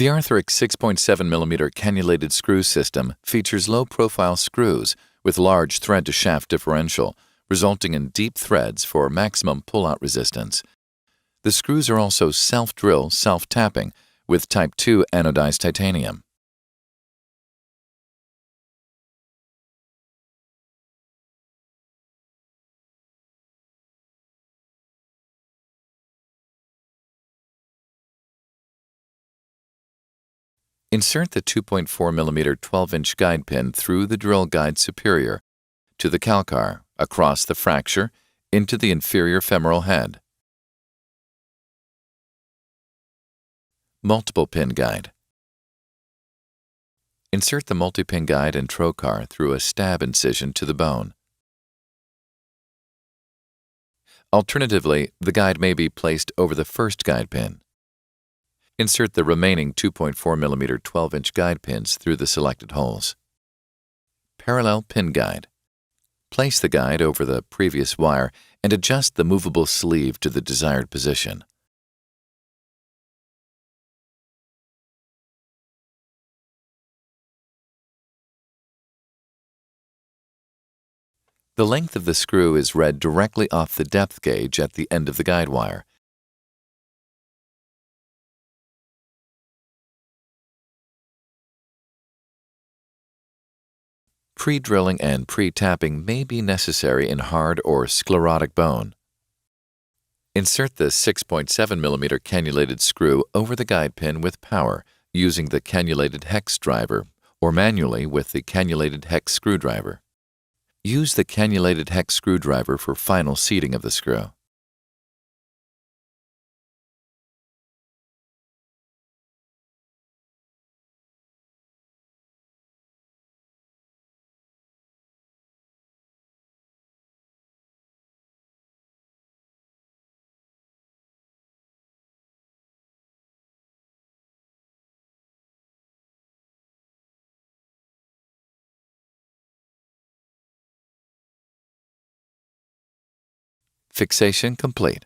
The Arthuric 6.7mm cannulated screw system features low-profile screws with large thread-to-shaft differential, resulting in deep threads for maximum pull-out resistance. The screws are also self-drill, self-tapping with Type 2 anodized titanium. Insert the 2.4mm 12-inch guide pin through the drill guide superior to the calcar, across the fracture, into the inferior femoral head. Multiple pin guide. Insert the multi-pin guide and trocar through a stab incision to the bone. Alternatively, the guide may be placed over the first guide pin. Insert the remaining 2.4mm 12-inch guide pins through the selected holes. Parallel pin guide. Place the guide over the previous wire and adjust the movable sleeve to the desired position. The length of the screw is read directly off the depth gauge at the end of the guide wire. Pre-drilling and pre-tapping may be necessary in hard or sclerotic bone. Insert the 6.7mm cannulated screw over the guide pin with power using the cannulated hex driver or manually with the cannulated hex screwdriver. Use the cannulated hex screwdriver for final seating of the screw. Fixation complete.